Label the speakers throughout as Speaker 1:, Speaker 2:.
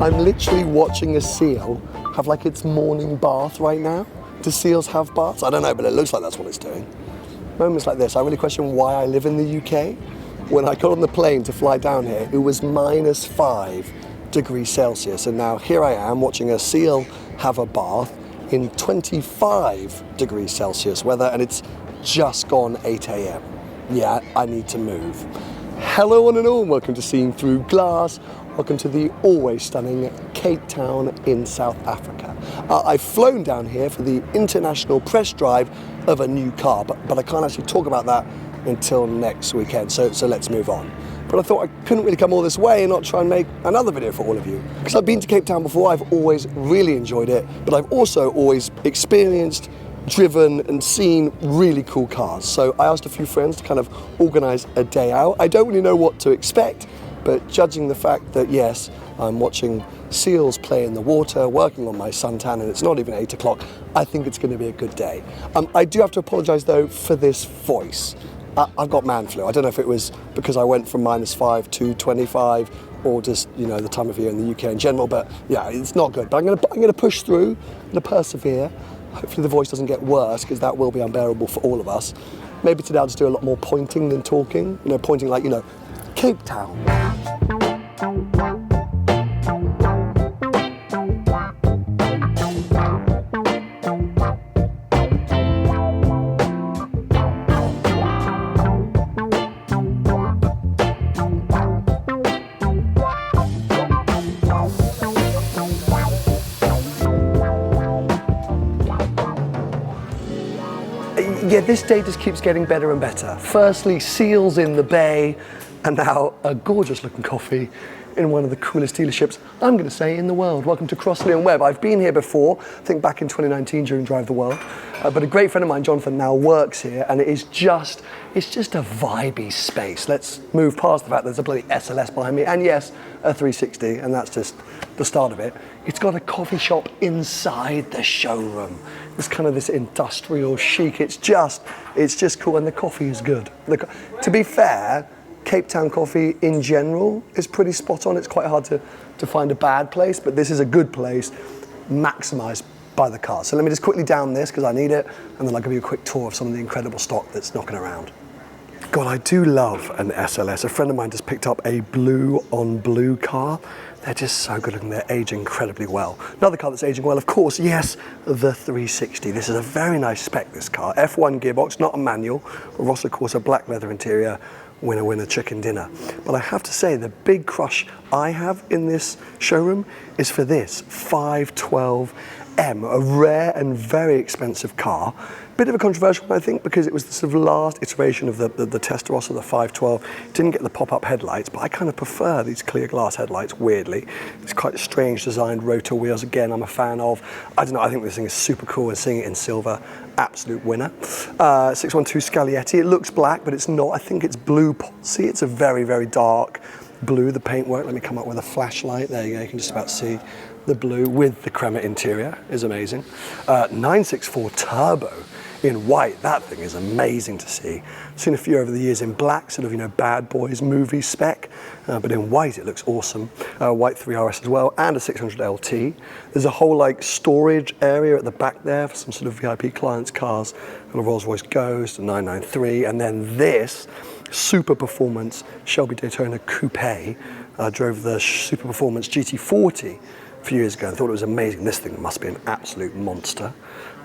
Speaker 1: I'm literally watching a seal have like its morning bath right now. Do seals have baths? I don't know, but it looks like that's what it's doing. Moments like this, I really question why I live in the UK. When I got on the plane to fly down here, it was -5 degrees Celsius, and now here I am watching a seal have a bath in 25 degrees Celsius weather, and it's just gone 8 a.m. Yeah, I need to move. Hello one and all, welcome to Seeing Through Glass. Welcome to the always stunning Cape Town in South Africa. I've flown down here for the international press drive of a new car, but I can't actually talk about that until next weekend, so let's move on. But I thought I couldn't really come all this way and not try and make another video for all of you. Because I've been to Cape Town before, I've always really enjoyed it, but I've also always experienced, driven and seen really cool cars. So I asked a few friends to kind of organise a day out. I don't really know what to expect, but judging the fact that yes, I'm watching seals play in the water, working on my suntan, and it's not even 8 o'clock, I think it's going to be a good day. I do have to apologise though for this voice. I've got man flu. I don't know if it was because I went from -5 to 25 or just, you know, the time of year in the UK in general, but yeah, it's not good. But I'm gonna push through, I'm gonna persevere. Hopefully the voice doesn't get worse, because that will be unbearable for all of us. Maybe today I'll just do a lot more pointing than talking. You know, pointing like, you know, Cape Town. Yeah, this day just keeps getting better and better. Firstly, seals in the bay, and now a gorgeous looking coffee in one of the coolest dealerships, I'm going to say, in the world. Welcome to Custodian Web. I've been here before, I think back in 2019 during Drive the World, but a great friend of mine, Jonathan, now works here, and it's just a vibey space. Let's move past the fact there's a bloody SLS behind me, and yes, a 360, and that's just the start of it. It's got a coffee shop inside the showroom. It's kind of this industrial chic. It's just cool, and the coffee is good. To be fair, Cape Town coffee in general is pretty spot on. It's quite hard to find a bad place, but this is a good place, maximised by the car. So let me just quickly down this because I need it, and then I'll give you a quick tour of some of the incredible stock that's knocking around. God, I do love an SLS. A friend of mine just picked up a blue on blue car. They're just so good looking, they're aging incredibly well. Another car that's aging well, of course, yes, the 360. This is a very nice spec, this car. F1 gearbox, not a manual. Rosso Corsa black leather interior, winner, winner, chicken dinner. But I have to say, the big crush I have in this showroom is for this 512M, a rare and very expensive car. Bit of a controversial one, I think, because it was the sort of last iteration of the Testarossa, the 512. Didn't get the pop-up headlights, but I kind of prefer these clear glass headlights, weirdly. It's quite strange designed rotor wheels, again, I'm a fan of. I don't know, I think this thing is super cool, and seeing it in silver, absolute winner. 612 Scaglietti, it looks black, but it's not. I think it's blue Ponzi. It's a very, very dark blue, the paintwork. Let me come up with a flashlight. There you go, you can just about see the blue with the crema interior, is amazing. 964 Turbo in white, that thing is amazing to see. Seen a few over the years in black, sort of, you know, bad boys movie spec, but in white it looks awesome. White 3RS as well, and a 600 LT. There's a whole like storage area at the back there for some sort of VIP clients' cars, and a Rolls Royce Ghost, a 993, and then this super performance Shelby Daytona Coupe. I drove the super performance GT40 a few years ago and thought it was amazing. This thing must be an absolute monster.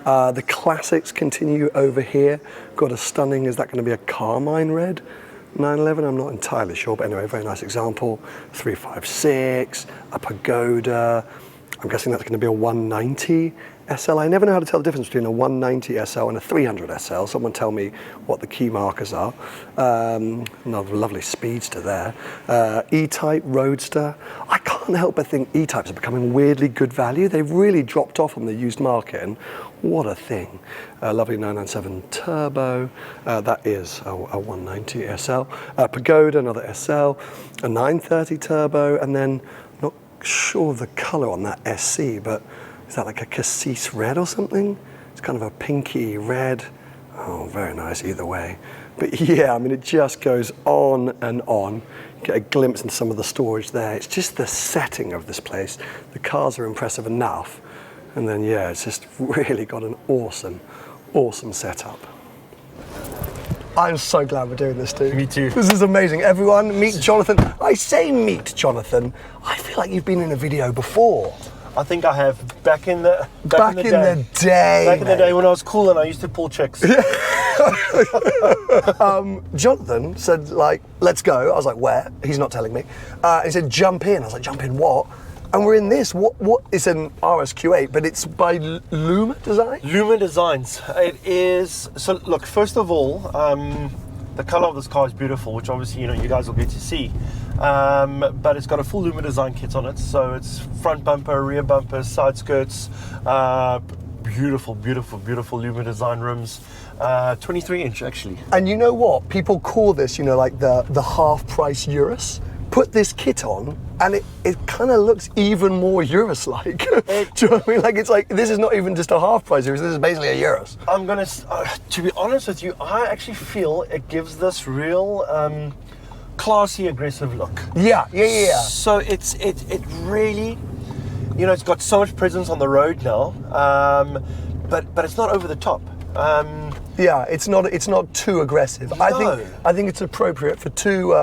Speaker 1: The classics continue over here. Got a stunning, is that going to be a Carmine red 911? I'm not entirely sure, but anyway, very nice example. 356, a Pagoda. I'm guessing that's going to be a 190 SL. I never know how to tell the difference between a 190 SL and a 300 SL. Someone tell me what the key markers are. Another lovely speedster there. E-Type Roadster. I can't help but think E-Types are becoming weirdly good value. They've really dropped off on the used market, and what a thing. Lovely 997 Turbo. That is a 190 SL. Pagoda, another SL. A 930 Turbo, and then not sure of the colour on that SC, but is that like a cassis red or something? It's kind of a pinky red. Oh, very nice either way. But yeah, I mean, it just goes on and on. Get a glimpse into some of the storage there. It's just the setting of this place. The cars are impressive enough. And then, yeah, it's just really got an awesome, awesome setup. I'm so glad we're doing this, dude.
Speaker 2: Me too.
Speaker 1: This is amazing. Everyone, meet Jonathan. I say meet Jonathan. I feel like you've been in a video before.
Speaker 2: I think I have back in the day. Back in the day when I was cool and I used to pull chicks.
Speaker 1: Jonathan said, like, let's go. I was like, where? He's not telling me. He said, jump in. I was like, jump in what? And we're in this. What? It's an RSQ8, but it's by Luma Design?
Speaker 2: Luma Designs. It is. So look, first of all, the color of this car is beautiful, which obviously you guys will get to see. But it's got a full Luma Design kit on it, so it's front bumper, rear bumper, side skirts, beautiful, beautiful, beautiful Luma Design rims. 23-inch actually. And
Speaker 1: you know what? People call this, like the half-price Urus. Put this kit on, and it kind of looks even more Urus-like. Do you know what I mean? Like, it's like, this is not even just a half-price Urus, this is basically a Urus.
Speaker 2: I'm gonna, to be honest with you, I actually feel it gives this real classy, aggressive look.
Speaker 1: Yeah.
Speaker 2: So it really, it's got so much presence on the road now, but it's not over the top.
Speaker 1: Yeah, it's not too aggressive.
Speaker 2: No.
Speaker 1: I think it's appropriate for two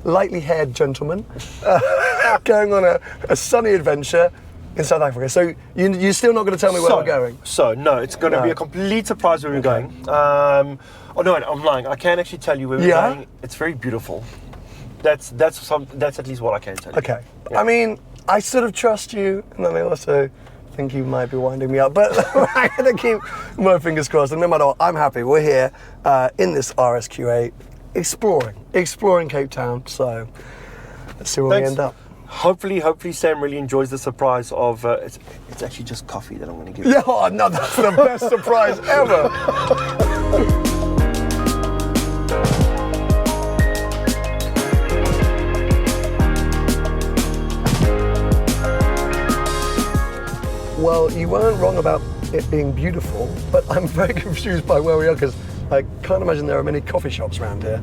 Speaker 1: lightly haired gentlemen going on a sunny adventure in South Africa. So you're still not going to tell me where we're going?
Speaker 2: So no, it's going to be a complete surprise where we're going. Oh no, I'm lying. I can actually tell you where we're going. It's very beautiful. That's at least what I can tell you.
Speaker 1: Okay. Yeah. I mean, I sort of trust you, and then I also think you might be winding me up, but I'm going to keep my fingers crossed. And no matter what, I'm happy. We're here in this RSQ8, exploring Cape Town. So let's see where we end up.
Speaker 2: Hopefully Sam really enjoys the surprise of it's actually just coffee that I'm going to give you.
Speaker 1: Yeah, oh, no, that's the best surprise ever. Well, you weren't wrong about it being beautiful, but I'm very confused by where we are because I can't imagine there are many coffee shops around here.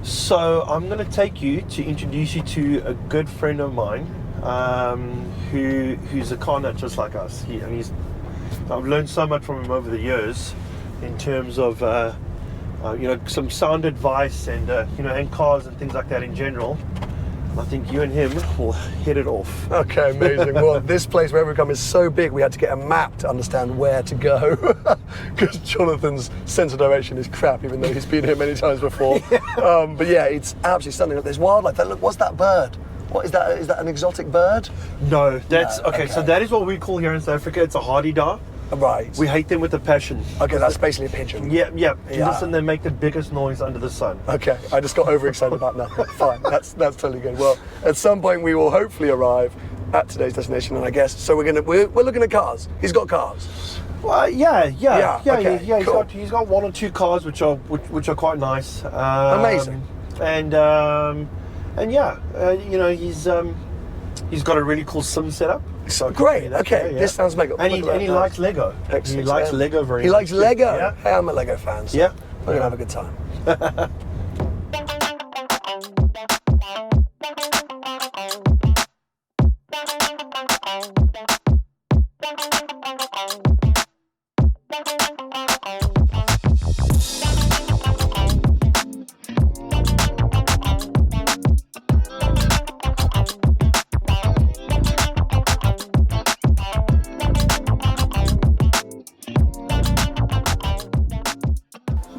Speaker 2: So I'm going to take you to introduce you to a good friend of mine who's a car nut just like us. I've learned so much from him over the years in terms of some sound advice and and cars and things like that in general. I think you and him will hit it off.
Speaker 1: Okay, amazing. Well, this place, wherever we come, is so big we had to get a map to understand where to go because Jonathan's sense of direction is crap, even though he's been here many times before. But yeah, it's absolutely stunning. Look, there's wildlife. Look, what's that bird? What is that? Is that an exotic bird?
Speaker 2: No, that's okay. So that is what we call here in South Africa. It's a hardy-dar.
Speaker 1: Right.
Speaker 2: We hate them with a passion.
Speaker 1: Okay, that's basically a pigeon.
Speaker 2: Yeah. Listen, they make the biggest noise under the sun.
Speaker 1: Okay, I just got overexcited about nothing. Fine, that's totally good. Well, at some point we will hopefully arrive at today's destination, and I guess so. We're looking at cars. He's got cars.
Speaker 2: Well, yeah.
Speaker 1: Okay, cool.
Speaker 2: He's got one or two cars which are quite nice.
Speaker 1: Amazing.
Speaker 2: And he's got a really cool sim setup.
Speaker 1: So great. Okay, this sounds mega.
Speaker 2: And he likes Lego.
Speaker 1: Excellent.
Speaker 2: He likes Lego very much.
Speaker 1: He likes Lego.
Speaker 2: Yeah.
Speaker 1: Hey, I'm a Lego fan. So we're gonna have a good time.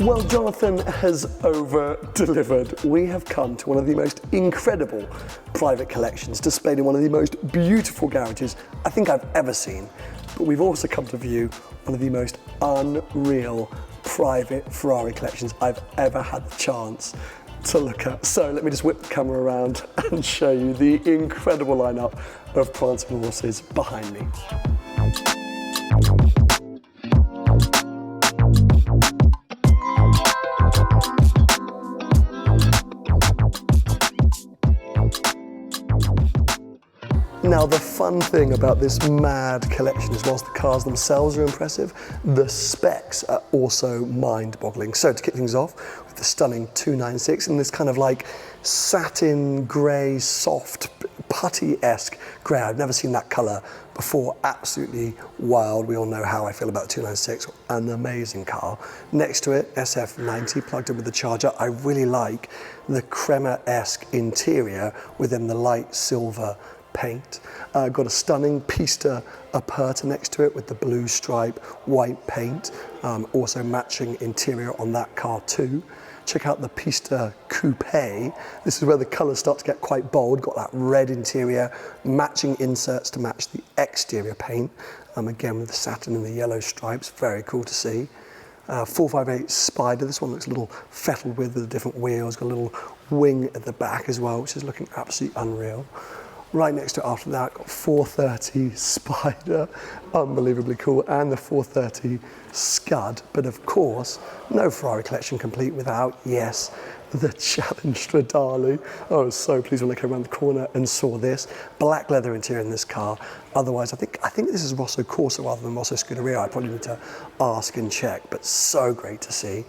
Speaker 1: Well, Jonathan has over-delivered. We have come to one of the most incredible private collections displayed in one of the most beautiful garages I think I've ever seen. But we've also come to view one of the most unreal private Ferrari collections I've ever had the chance to look at. So let me just whip the camera around and show you the incredible lineup of prancing horses behind me. Now, the fun thing about this mad collection is whilst the cars themselves are impressive, the specs are also mind-boggling. So to kick things off with the stunning 296 in this kind of like satin grey, soft, putty-esque grey. I've never seen that colour before. Absolutely wild. We all know how I feel about the 296. An amazing car. Next to it, SF90 plugged in with the charger. I really like the crema-esque interior within the light silver paint. Got a stunning Pista Aperta next to it with the blue stripe, white paint. Also matching interior on that car too. Check out the Pista Coupe. This is where the colours start to get quite bold. Got that red interior, matching inserts to match the exterior paint. Again with the satin and the yellow stripes, very cool to see. 458 Spider, this one looks a little fettled with the different wheels. Got a little wing at the back as well, which is looking absolutely unreal. Right next to it after that, got 430 Spider, unbelievably cool, and the 430 Scud. But of course, no Ferrari collection complete without, yes, the Challenge Stradale. I was so pleased when I came around the corner and saw this. Black leather interior in this car. Otherwise, I think this is Rosso Corsa rather than Rosso Scuderia. I probably need to ask and check, but so great to see.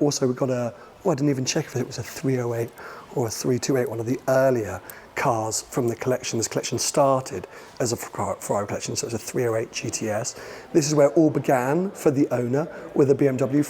Speaker 1: Also, we've got I didn't even check if it was a 308 or a 328, one of the earlier cars from the collection. This collection started as a Ferrari collection, so it's a 308 GTS. This is where it all began for the owner with a BMW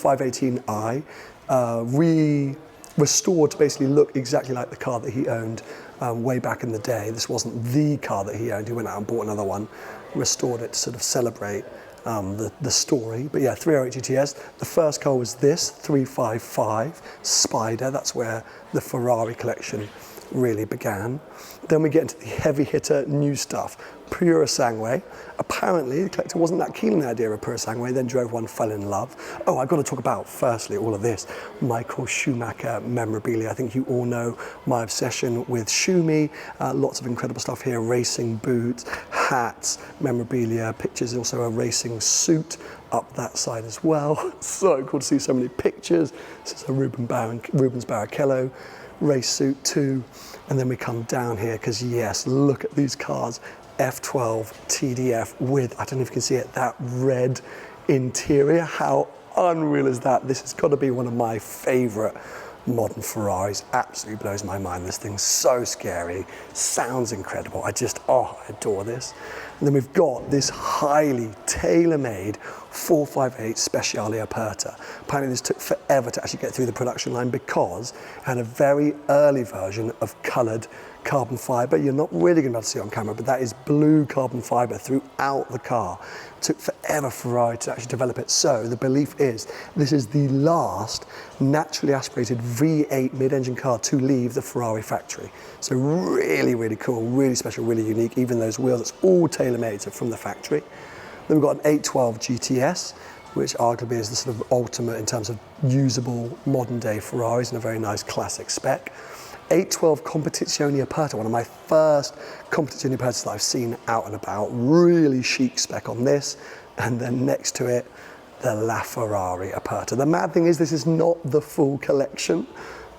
Speaker 1: 518i, restored to basically look exactly like the car that he owned way back in the day. This wasn't the car that he owned. He went out and bought another one, restored it to sort of celebrate the story. But yeah, 308 GTS. The first car was this 355 Spider. That's where the Ferrari collection really began. Then we get into the heavy hitter new stuff. Pura Sangue. Apparently the collector wasn't that keen on the idea of Pura Sangue, then drove one, fell in love. Oh, I've got to talk about firstly all of this Michael Schumacher memorabilia. I think you all know my obsession with Schumi. Lots of incredible stuff here, racing boots, hats, memorabilia, pictures, also a racing suit up that side as well. So cool to see so many pictures. This is a Rubens Barrichello race suit too. And then we come down here because yes, look at these cars. F12 TDF with, I don't know if you can see it, that red interior. How unreal is that? This has got to be one of my favorite modern Ferraris. Absolutely blows my mind. This thing's so scary, sounds incredible. I adore this. And then we've got this highly tailor-made 458 Speciale Aperta. Apparently this took forever to actually get through the production line because it had a very early version of coloured carbon fibre. You're not really going to be able to see it on camera, but that is blue carbon fibre throughout the car. It took forever for Ferrari to actually develop it. So the belief is this is the last naturally aspirated V8 mid-engine car to leave the Ferrari factory. So really, really cool, really special, really unique. Even those wheels, it's all tailor-made, so from the factory. Then we've got an 812 GTS, which arguably is the sort of ultimate in terms of usable modern day Ferraris and a very nice classic spec. 812 Competizione Aperta, one of my first Competizione Apertas that I've seen out and about. Really chic spec on this. And then next to it, the LaFerrari Aperta. The mad thing is this is not the full collection,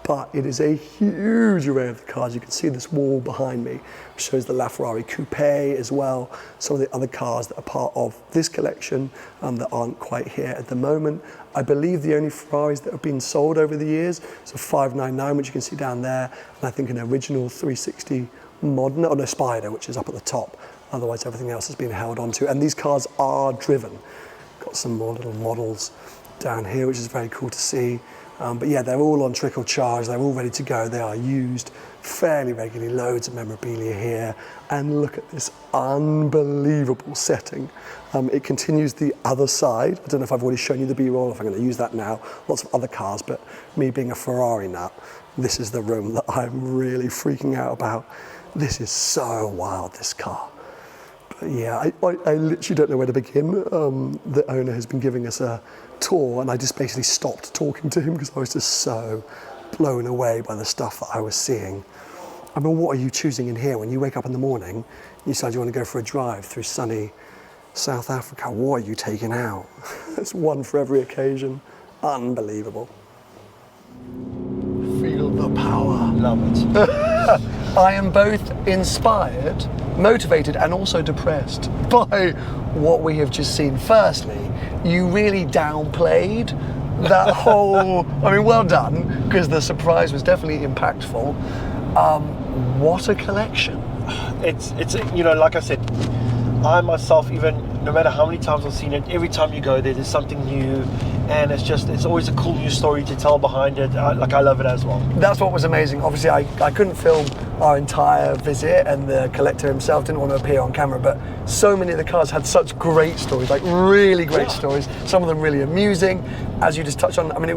Speaker 1: but it is a huge array of the cars. You can see this wall behind me, which shows the LaFerrari Coupe as well. Some of the other cars that are part of this collection that aren't quite here at the moment. I believe the only Ferraris that have been sold over the years, so 599, which you can see down there, and I think an original 360 modern, Spider, which is up at the top. Otherwise, everything else has been held onto. And these cars are driven. Got some more little models down here, which is very cool to see. But yeah, they're all on trickle charge. They're all ready to go. They are used fairly regularly. Loads of memorabilia here. And look at this unbelievable setting. It continues the other side. I don't know if I've already shown you the B-roll, if I'm going to use that now. Lots of other cars, but me being a Ferrari nut, this is the room that I'm really freaking out about. This is so wild, this car. But yeah, I literally don't know where to begin. The owner has been giving us a tour and I just basically stopped talking to him because I was just so blown away by the stuff that I was seeing. I mean, what are you choosing in here when you wake up in the morning, you decide you want to go for a drive through sunny South Africa? What are you taking out? There's one for every occasion. Unbelievable. Feel the power.
Speaker 2: Love it.
Speaker 1: I am both inspired motivated and also depressed by what we have just seen. Firstly, you really downplayed that whole, I mean, well done, because the surprise was definitely impactful. What a collection.
Speaker 2: It's you know, like I said, I myself, even no matter how many times I've seen it, every time you go there, there's something new, and it's always a cool new story to tell behind it. I love it as well.
Speaker 1: That's what was amazing. Obviously, I couldn't film our entire visit, and the collector himself didn't want to appear on camera, but so many of the cars had such great stories, like really great stories, some of them really amusing, as you just touched on. I mean, it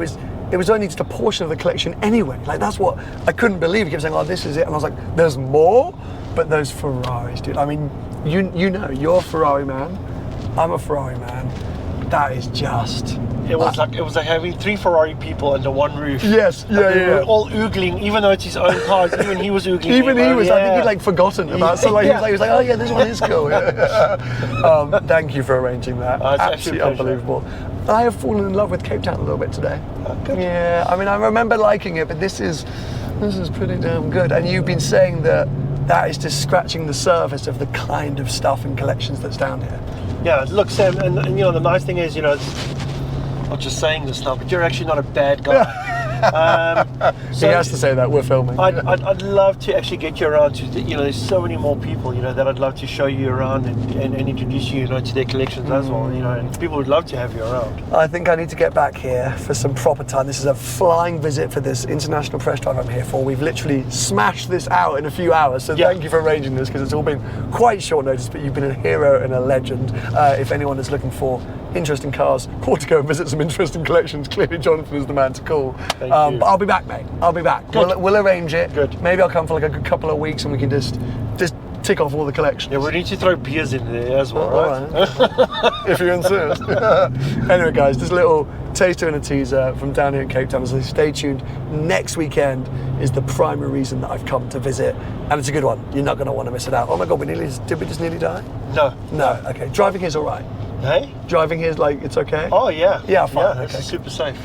Speaker 1: was only just a portion of the collection anyway. Like, that's what I couldn't believe. He kept saying, oh, this is it, and I was like, there's more? But those Ferraris, dude, I mean, you know, you're a Ferrari man, I'm a Ferrari man. That is just...
Speaker 2: It was like having 3 Ferrari people under one roof.
Speaker 1: Yes,
Speaker 2: yeah. They were all oogling, even though it's his own cars. Even he was oogling.
Speaker 1: Even he was. I think he'd like forgotten about. So like he was like, oh yeah, this one is cool. Thank you for arranging that.
Speaker 2: It's
Speaker 1: absolutely unbelievable. I have fallen in love with Cape Town a little bit today.
Speaker 2: Good.
Speaker 1: Yeah, I mean, I remember liking it, but this is pretty damn good. And you've been saying that is just scratching the surface of the kind of stuff and collections that's down here.
Speaker 2: Yeah, look, Sam, and you know, the nice thing is, you know, I'm not just saying this now, but you're actually not a bad guy.
Speaker 1: So he has to say that, we're filming.
Speaker 2: I'd love to actually get you around to, you know, there's so many more people, you know, that I'd love to show you around and introduce you, you know, to their collections as well, you know, and people would love to have you around.
Speaker 1: I think I need to get back here for some proper time. This is a flying visit for this international press drive I'm here for. We've literally smashed this out in a few hours, so thank you for arranging this, because it's all been quite short notice, but you've been a hero and a legend. If anyone is looking for interesting cars or to go and visit some interesting collections, clearly Jonathan is the man to call. But I'll be back, mate. I'll be back. We'll arrange it.
Speaker 2: Good.
Speaker 1: Maybe I'll come for like a good couple of weeks and we can just tick off all the collections.
Speaker 2: Yeah, we need to throw beers in there as well, right?
Speaker 1: If you insist. Anyway, guys, this little taster and a teaser from down here in Cape Town. So stay tuned. Next weekend is the primary reason that I've come to visit, and it's a good one. You're not going to want to miss it out. Oh my God, did we just nearly die?
Speaker 2: No.
Speaker 1: Okay, driving here's all right.
Speaker 2: Hey?
Speaker 1: Driving here's like, it's okay?
Speaker 2: Oh yeah.
Speaker 1: Yeah, fine.
Speaker 2: Yeah, it's super safe.